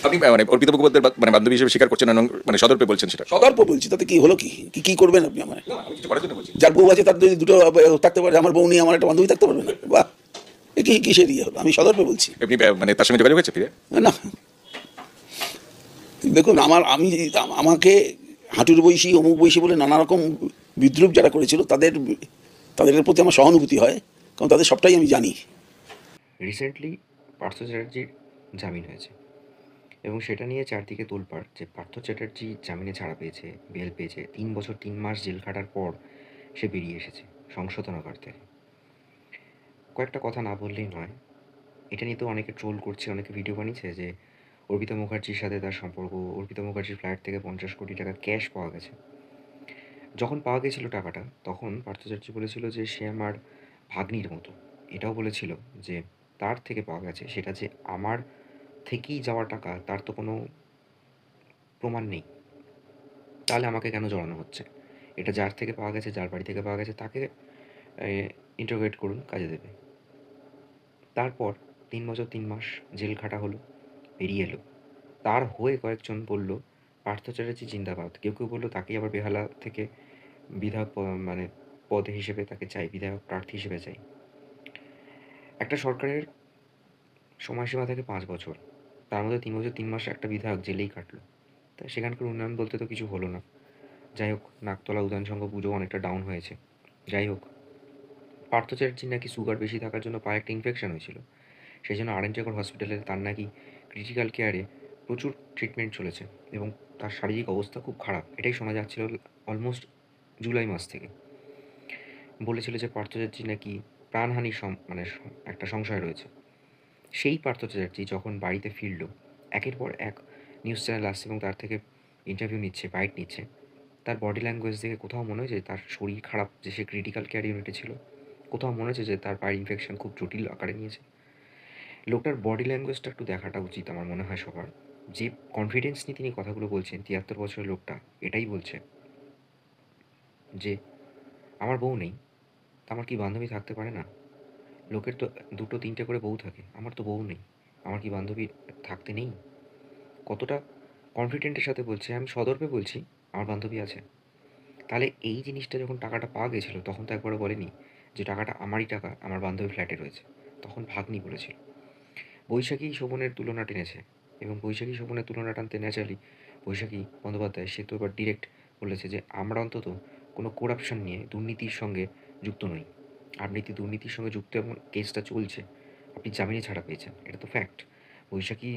আপনি মানে অর্পিতা মুখোপাধ্যায়ের মানে বান্ধবী হিসেবে স্বীকার করছেন না, মানে সদর্পে বলছেন সেটা? সদর্প বলছি, তাতে কি হলো, কি করবেন আপনি আমার? আমি কিছু করার জন্য বলছি। যার বউ আছে তার যদি দুটো থাকতে পারে, আমার বউ নিয়ে আমার একটা বান্ধবী থাকতে পারবে না? বাহ, এ কি কিসের ইয়ে হলো? আমি সদর্পে বলছি। আপনি মানে তার সঙ্গে যোগাযোগ হয়েছে ফিরে? না, দেখুন, আমাকে হাঁটুর বয়সী, অমুক বয়সী বলে নানা রকম বিদ্রুপ যারা করেছিল, তাদের প্রতি আমার সহানুভূতি হয়, কারণ তাদের সবটাই আমি জানি। রিসেন্টলি পার্থ চ্যাটার্জির জামিন হয়েছে এবং সেটা নিয়ে চারদিকে তোলপাড় যে পার্থ চ্যাটার্জি জামিনে ছাড়া পেয়েছে, বেল পেয়েছে, 3 বছর 3 মাস জেল খাটার পর সে বেরিয়ে এসেছে সংশোধনাগার থেকে। কয়েকটা কথা না বললেই নয়, এটা নিয়ে তো অনেকে ট্রোল করছে, অনেকে ভিডিও বানিয়েছে যে অর্পিতা মুখার্জির সাথে তার সম্পর্ক, অর্পিতা মুখার্জির ফ্ল্যাট থেকে 50 কোটি টাকা ক্যাশ পাওয়া গেছে। যখন পাওয়া গেছিল টাকাটা, তখন পার্থ চ্যাটার্জি বলেছিল যে সে আমার ভাগ্নির মতো। এটাও বলেছিল যে তার থেকে পাওয়া গেছে, সেটা যে আমার থেকেই যাওয়া টাকা তার তো কোনো প্রমাণ নেই, তাহলে আমাকে কেন জড়ানো হচ্ছে? এটা যার থেকে পাওয়া গেছে, যার বাড়ি থেকে পাওয়া গেছে, তাকে ইন্টারোগেট করুন, কাজে দেবে। তারপর 3 বছর 3 মাস জেল খাটা হলো, বেরিয়ে এলো। তার হয়ে কয়েকজন বলল পার্থ চ্যাটার্জি জিন্দাবাদ, কেউ কেউ বললো তাকেই আবার বেহালা থেকে বিধায়ক মানে পদ হিসেবে তাকে চাই, বিধায়ক প্রার্থী হিসেবে চাই। একটা সরকারের সময়সীমা থাকে 5 বছর, তার মধ্যে 3 বছর 3 মাস একটা বিধায়ক জেলেই কাটলো। তাই সেখানকার উন্নয়ন বলতে তো কিছু হলো না। যাই হোক, নাকতলা উদয়ন সংঘ পুজো অনেকটা ডাউন হয়েছে। যাই হোক, পার্থ চ্যাটার্জির নাকি সুগার বেশি থাকার জন্য পায়ে একটা ইনফেকশন হয়েছিল, সেই জন্য আরএনটেকর হসপিটালে তার নাকি ক্রিটিক্যাল কেয়ারে প্রচুর ট্রিটমেন্ট চলেছে এবং তার শারীরিক অবস্থা খুব খারাপ, এটাই শোনা যাচ্ছিল অলমোস্ট জুলাই মাস থেকে। বলেছিল যে পার্থ চ্যাটার্জি নাকি প্রাণহানির একটা সংশয় রয়েছে। সেই পার্থ চ্যাটার্জি যখন বাড়িতে ফিরল, একের পর এক নিউজ চ্যানেল আসছে এবং তার থেকে ইন্টারভিউ নিচ্ছে, বাইট নিচ্ছে। তার বডি ল্যাঙ্গুয়েজ দেখে কোথাও মনে হয়েছে তার শরীর খারাপ, যে সে ক্রিটিক্যাল কেয়ার ইউনিটে ছিল। কোথাও মনে হচ্ছে যে তার পায়ের ইনফেকশন খুব জটিল আকারে নিয়েছে। লোকটার বডি ল্যাঙ্গুয়েজটা একটু দেখাটা উচিত আমার মনে হয় সবার। যে কনফিডেন্স নিয়ে তিনি কথাগুলো বলছেন, 73 বছরের লোকটা এটাই বলছে যে আমার বউ নেই, তা আমার কি বান্ধবী থাকতে পারে না? লোকের তো দুটো তিনটে করে বউ থাকে, আমার তো বউ নেই, আমার কি বান্ধবী থাকতে নেই? কতটা কনফিডেন্টের সাথে বলছে, আমি সদর্পে বলছি আমার বান্ধবী আছে। তাহলে এই জিনিসটা যখন টাকাটা পাওয়া গেছিলো, তখন তো একবারও বলেনি যে টাকাটা আমারই টাকা, আমার বান্ধবী ফ্ল্যাটে রয়েছে। তখন ভাগ্নি বলেছিল। বৈশাখী শোভনের তুলনা টেনেছে এবং বৈশাখী শোভনের তুলনা টানতে ন্যাচারালি বৈশাখী বন্দ্যোপাধ্যায় সে তো এবার ডিরেক্ট বলেছে যে আমরা অন্তত কোনো করাপশন নিয়ে দুর্নীতির সঙ্গে যুক্ত নই। আপনি দুর্নীতির সঙ্গে যুক্ত এমন কেসটা চলছে, আপনি জামিনে ছাড়া পেয়েছেন, এটা তো ফ্যাক্ট। বৈশাখী